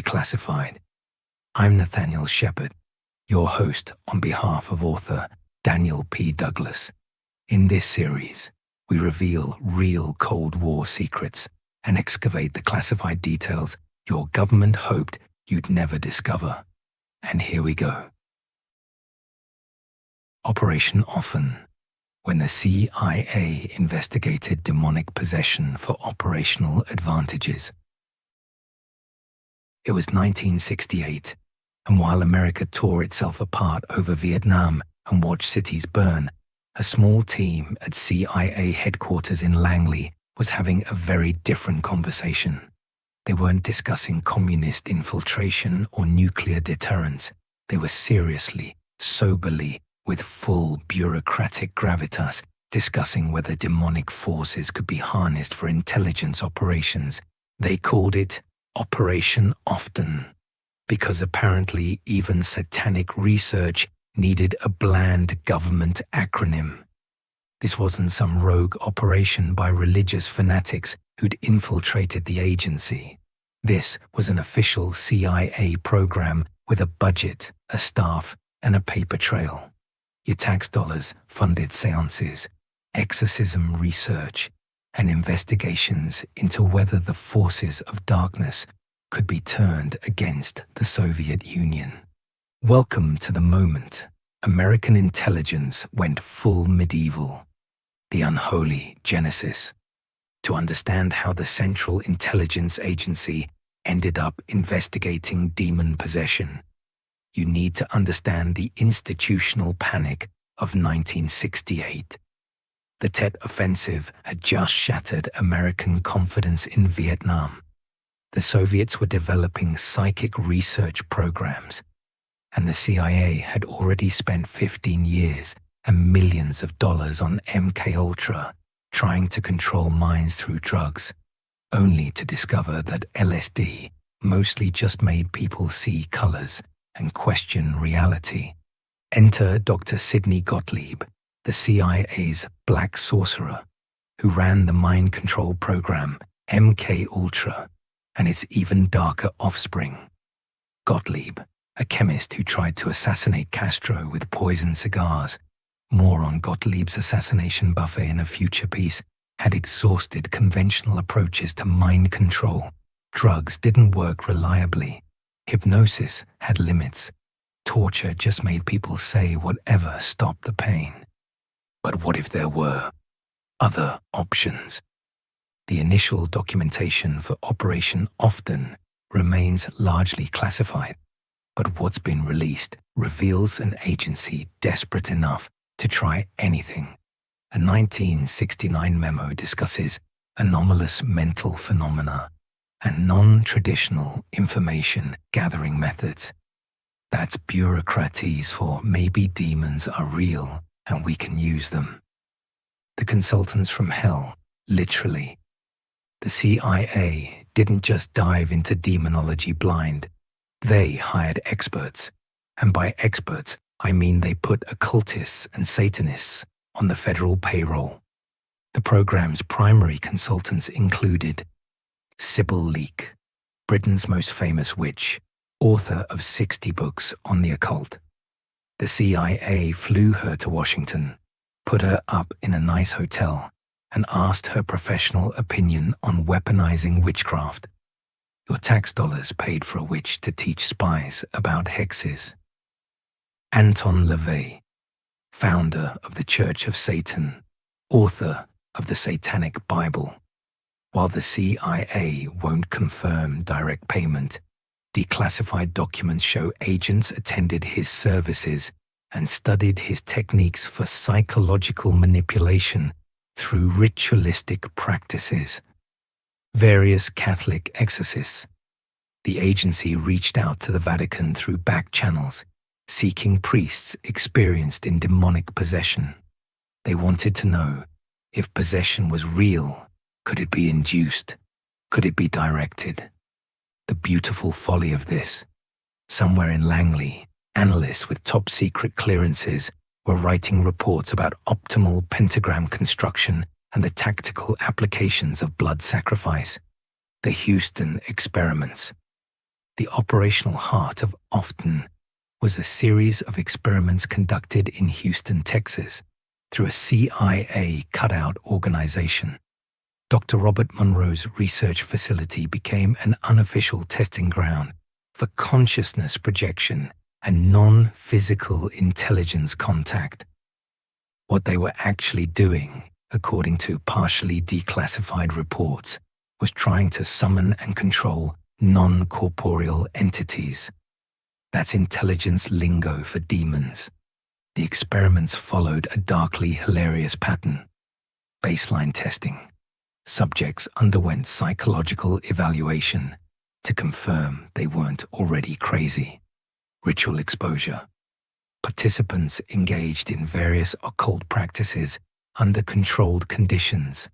Declassified. I'm Nathaniel Shepard, your host on behalf of author Daniel P. Douglas. In this series, we reveal real Cold War secrets and excavate the classified details your government hoped you'd never discover. And here we go. Operation Often, when the CIA investigated demonic possession for operational advantages. It was 1968, and while America tore itself apart over Vietnam and watched cities burn, a small team at CIA headquarters in Langley was having a very different conversation. They weren't discussing communist infiltration or nuclear deterrence. They were seriously, soberly, with full bureaucratic gravitas, discussing whether demonic forces could be harnessed for intelligence operations. They called it Operation Often, because apparently even satanic research needed a bland government acronym. This wasn't some rogue operation by religious fanatics who'd infiltrated the agency. This was an official CIA program with a budget, a staff, and a paper trail. Your tax dollars funded seances, exorcism research, and investigations into whether the forces of darkness could be turned against the Soviet Union. Welcome to the moment American intelligence went full medieval, the unholy Genesis. To understand how the Central Intelligence Agency ended up investigating demon possession, you need to understand the institutional panic of 1968. The Tet Offensive had just shattered American confidence in Vietnam. The Soviets were developing psychic research programs, and the CIA had already spent 15 years and millions of dollars on MKUltra, trying to control minds through drugs, only to discover that LSD mostly just made people see colors and question reality. Enter Dr. Sidney Gottlieb, the CIA's black sorcerer, who ran the mind control program MKUltra and its even darker offspring. Gottlieb, a chemist who tried to assassinate Castro with poisoned cigars, more on Gottlieb's assassination buffet in a future piece, had exhausted conventional approaches to mind control. Drugs didn't work reliably. Hypnosis had limits. Torture just made people say whatever stopped the pain. But what if there were other options? The initial documentation for Operation Often remains largely classified, but what's been released reveals an agency desperate enough to try anything. A 1969 memo discusses anomalous mental phenomena and non-traditional information gathering methods. That's bureaucraties for maybe demons are real and we can use them. The consultants from hell, literally. The CIA didn't just dive into demonology blind. They hired experts, and by experts, I mean they put occultists and Satanists on the federal payroll. The program's primary consultants included Sybil Leek, Britain's most famous witch, author of 60 books on the occult. The CIA flew her to Washington, put her up in a nice hotel, and asked her professional opinion on weaponizing witchcraft. Your tax dollars paid for a witch to teach spies about hexes. Anton LaVey, founder of the Church of Satan, author of the Satanic Bible. While the CIA won't confirm direct payment, declassified documents show agents attended his services and studied his techniques for psychological manipulation through ritualistic practices. Various Catholic exorcists. The agency reached out to the Vatican through back channels, seeking priests experienced in demonic possession. They wanted to know if possession was real. Could it be induced? Could it be directed? The beautiful folly of this. Somewhere in Langley, analysts with top-secret clearances were writing reports about optimal pentagram construction and the tactical applications of blood sacrifice. The Houston experiments. The operational heart of Often was a series of experiments conducted in Houston, Texas, through a CIA cutout organization. Dr. Robert Monroe's research facility became an unofficial testing ground for consciousness projection and non-physical intelligence contact. What they were actually doing, according to partially declassified reports, was trying to summon and control non-corporeal entities. That's intelligence lingo for demons. The experiments followed a darkly hilarious pattern. Baseline testing. Subjects underwent psychological evaluation to confirm they weren't already crazy. Ritual exposure. Participants engaged in various occult practices under controlled conditions.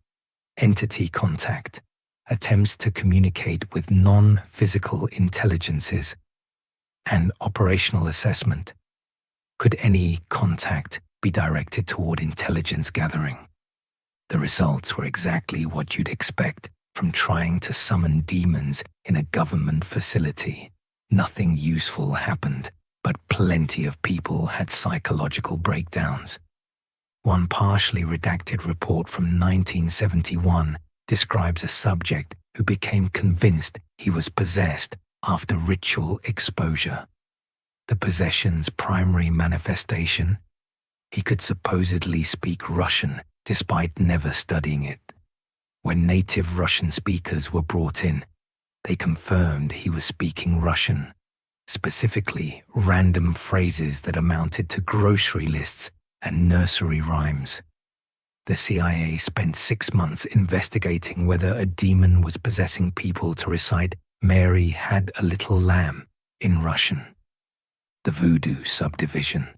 Entity contact. Attempts to communicate with non-physical intelligences. And operational assessment. Could any contact be directed toward intelligence gathering? The results were exactly what you'd expect from trying to summon demons in a government facility. Nothing useful happened, but plenty of people had psychological breakdowns. One partially redacted report from 1971 describes a subject who became convinced he was possessed after ritual exposure. The possession's primary manifestation? He could supposedly speak Russian despite never studying it. When native Russian speakers were brought in, they confirmed he was speaking Russian, specifically random phrases that amounted to grocery lists and nursery rhymes. The CIA spent 6 months investigating whether a demon was possessing people to recite "Mary had a little lamb" in Russian. The voodoo subdivision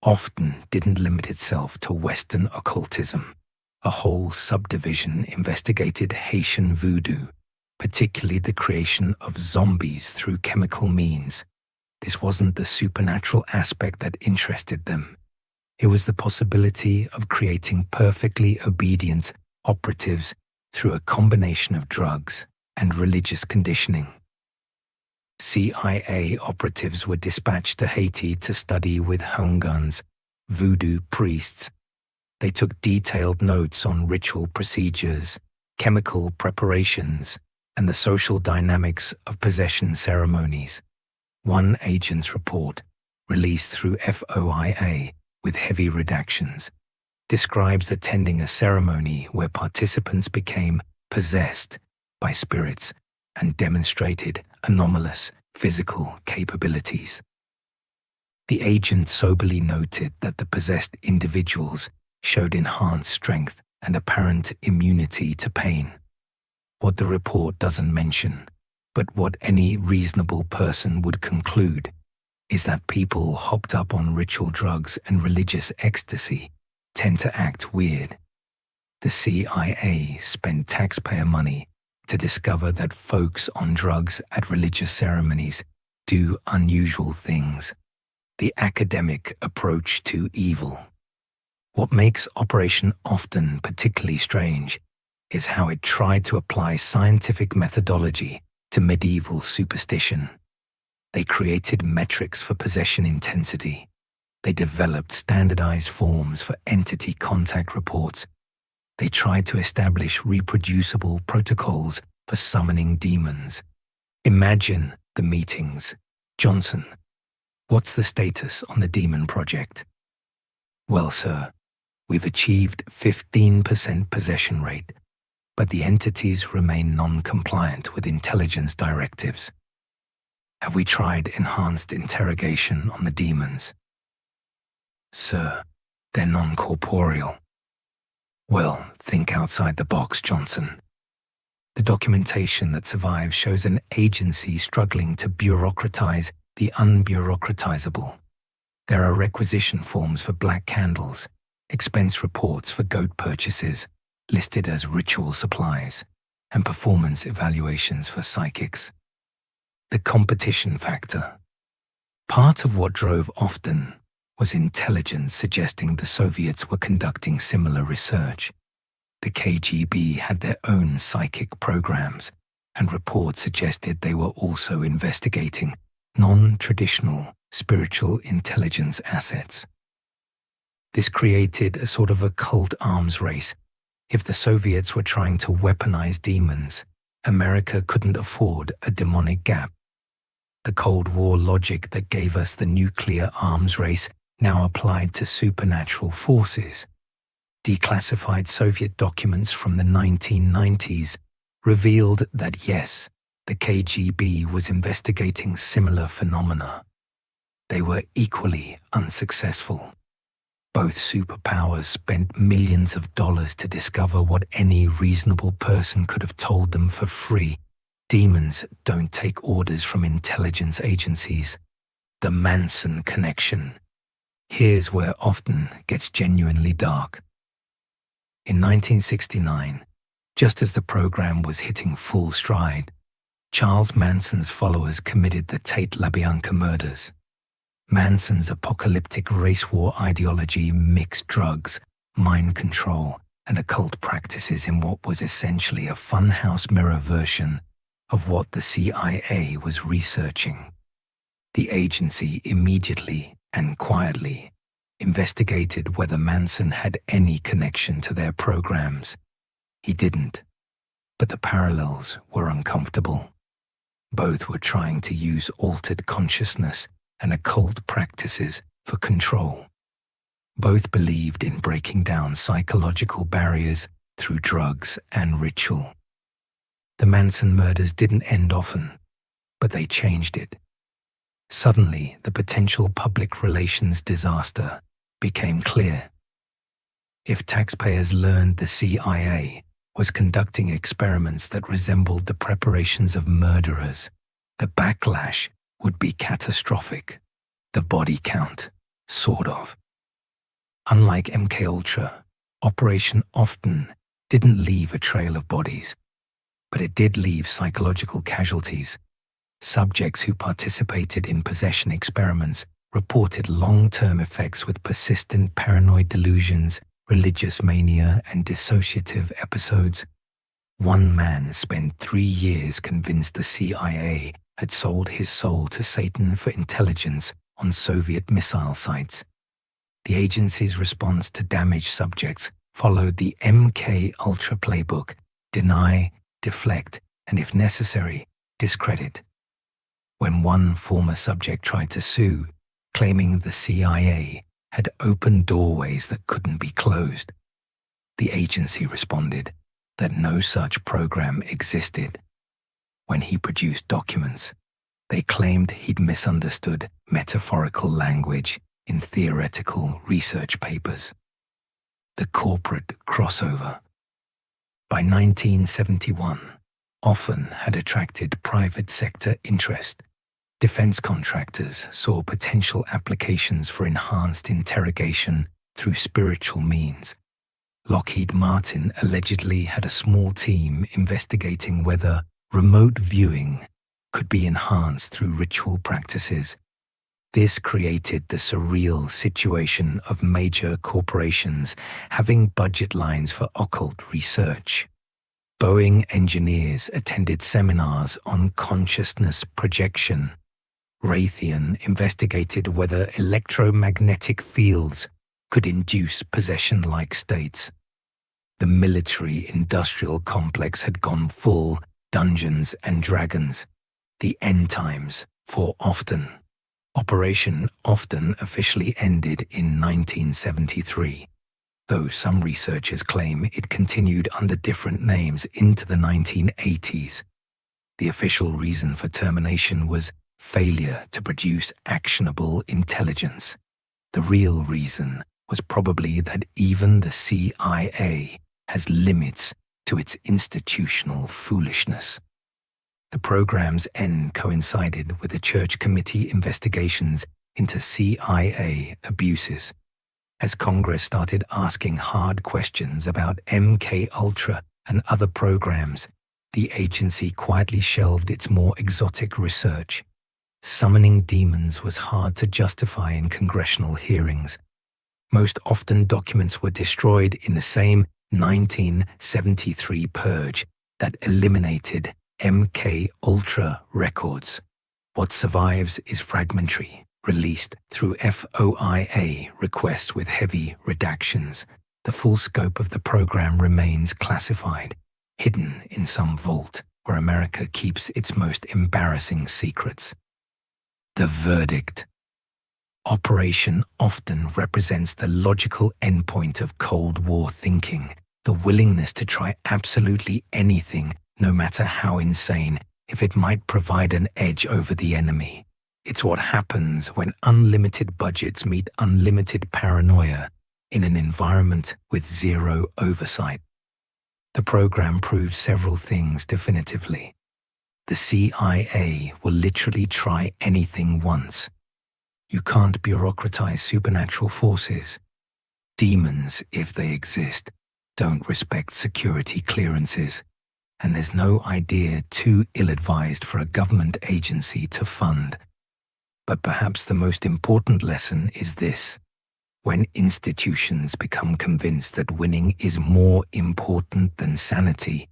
often didn't limit itself to Western occultism. A whole subdivision investigated Haitian voodoo, particularly the creation of zombies through chemical means. This wasn't the supernatural aspect that interested them. It was the possibility of creating perfectly obedient operatives through a combination of drugs and religious conditioning. CIA operatives were dispatched to Haiti to study with Honguns, voodoo priests. They took detailed notes on ritual procedures, chemical preparations, and the social dynamics of possession ceremonies. One agent's report, released through FOIA with heavy redactions, describes attending a ceremony where participants became possessed by spirits and demonstrated anomalous physical capabilities. The agent soberly noted that the possessed individuals showed enhanced strength and apparent immunity to pain. What the report doesn't mention, but what any reasonable person would conclude, is that people hopped up on ritual drugs and religious ecstasy tend to act weird. The CIA spent taxpayer money to discover that folks on drugs at religious ceremonies do unusual things. The academic approach to evil. What makes Operation Often particularly strange is how it tried to apply scientific methodology to medieval superstition. They created metrics for possession intensity. They developed standardized forms for entity contact reports. They tried to establish reproducible protocols for summoning demons. Imagine the meetings. Johnson, what's the status on the demon project? Well, sir, we've achieved 15% possession rate, but the entities remain non-compliant with intelligence directives. Have we tried enhanced interrogation on the demons? Sir, they're non-corporeal. Well, think outside the box, Johnson. The documentation that survives shows an agency struggling to bureaucratize the unbureaucratizable. There are requisition forms for black candles, expense reports for goat purchases, listed as ritual supplies, and performance evaluations for psychics. The competition factor. Part of what drove Often was intelligence suggesting the Soviets were conducting similar research. The KGB had their own psychic programs, and reports suggested they were also investigating non-traditional spiritual intelligence assets. This created a sort of occult arms race. If the Soviets were trying to weaponize demons, America couldn't afford a demonic gap. The Cold War logic that gave us the nuclear arms race now applied to supernatural forces. Declassified Soviet documents from the 1990s revealed that yes, the KGB was investigating similar phenomena. They were equally unsuccessful. Both superpowers spent millions of dollars to discover what any reasonable person could have told them for free. Demons don't take orders from intelligence agencies. The Manson connection. Here's where often gets genuinely dark. In 1969, just as the program was hitting full stride, Charles Manson's followers committed the Tate LaBianca murders. Manson's apocalyptic race war ideology mixed drugs, mind control, and occult practices in what was essentially a funhouse mirror version of what the CIA was researching. The agency immediately and quietly investigated whether Manson had any connection to their programs. He didn't, but the parallels were uncomfortable. Both were trying to use altered consciousness and occult practices for control. Both believed in breaking down psychological barriers through drugs and ritual. The Manson murders didn't end often, but they changed it. Suddenly, the potential public relations disaster became clear. If taxpayers learned the CIA was conducting experiments that resembled the preparations of murderers, the backlash would be catastrophic. The body count, sort of. Unlike MKUltra, Operation often didn't leave a trail of bodies, but it did leave psychological casualties. Subjects who participated in possession experiments reported long-term effects with persistent paranoid delusions, religious mania, and dissociative episodes. One man spent 3 years convinced the CIA had sold his soul to Satan for intelligence on Soviet missile sites. The agency's response to damaged subjects followed the MKUltra playbook: deny, deflect, and if necessary, discredit. When one former subject tried to sue, claiming the CIA had opened doorways that couldn't be closed, the agency responded that no such program existed. When he produced documents, they claimed he'd misunderstood metaphorical language in theoretical research papers. The corporate crossover. By 1971, often had attracted private sector interest. Defense contractors saw potential applications for enhanced interrogation through spiritual means. Lockheed Martin allegedly had a small team investigating whether remote viewing could be enhanced through ritual practices. This created the surreal situation of major corporations having budget lines for occult research. Boeing engineers attended seminars on consciousness projection. Raytheon investigated whether electromagnetic fields could induce possession-like states. The military-industrial complex had gone full Dungeons and Dragons, the end times for often. Operation Often officially ended in 1973, though some researchers claim it continued under different names into the 1980s. The official reason for termination was failure to produce actionable intelligence. The real reason was probably that even the CIA has limits to its institutional foolishness. The program's end coincided with the Church Committee investigations into CIA abuses. As Congress started asking hard questions about MKUltra and other programs, the agency quietly shelved its more exotic research. Summoning demons was hard to justify in congressional hearings. Most often documents were destroyed in the same 1973 purge that eliminated MK Ultra records. What survives is fragmentary, released through FOIA requests with heavy redactions. The full scope of the program remains classified, hidden in some vault where America keeps its most embarrassing secrets. The verdict. Operation often represents the logical endpoint of Cold War thinking, the willingness to try absolutely anything, no matter how insane, if it might provide an edge over the enemy. It's what happens when unlimited budgets meet unlimited paranoia in an environment with zero oversight. The program proved several things definitively. The CIA will literally try anything once. You can't bureaucratize supernatural forces. Demons, if they exist, don't respect security clearances, and there's no idea too ill-advised for a government agency to fund. But perhaps the most important lesson is this. When institutions become convinced that winning is more important than sanity,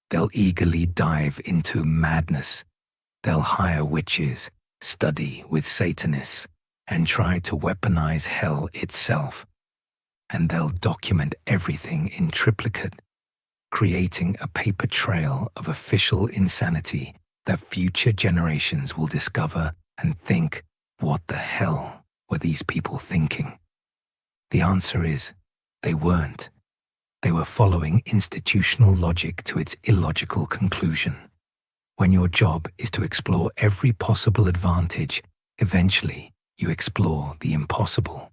they'll eagerly dive into madness. They'll hire witches, study with Satanists, and try to weaponize hell itself. And they'll document everything in triplicate, creating a paper trail of official insanity that future generations will discover and think, what the hell were these people thinking? The answer is, they weren't. They were following institutional logic to its illogical conclusion. When your job is to explore every possible advantage, eventually you explore the impossible.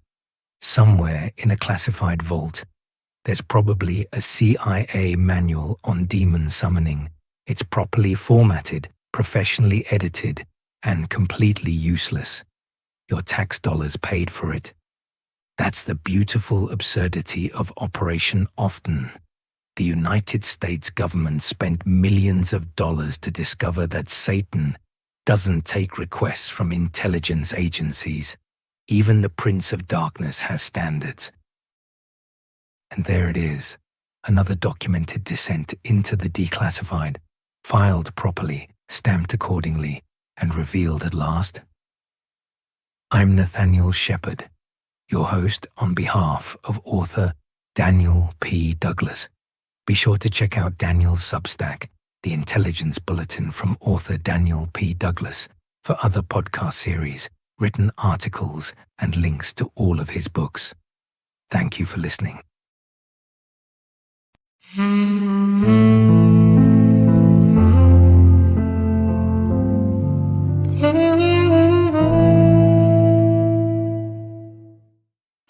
Somewhere in a classified vault, there's probably a CIA manual on demon summoning. It's properly formatted, professionally edited, and completely useless. Your tax dollars paid for it. That's the beautiful absurdity of Operation Often. The United States government spent millions of dollars to discover that Satan doesn't take requests from intelligence agencies. Even the Prince of Darkness has standards. And there it is, another documented descent into the declassified, filed properly, stamped accordingly, and revealed at last. I'm Nathaniel Shepard, your host on behalf of author Daniel P. Douglas. Be sure to check out Daniel's Substack, The Intelligence Bulletin from author Daniel P. Douglas, for other podcast series, written articles, and links to all of his books. Thank you for listening.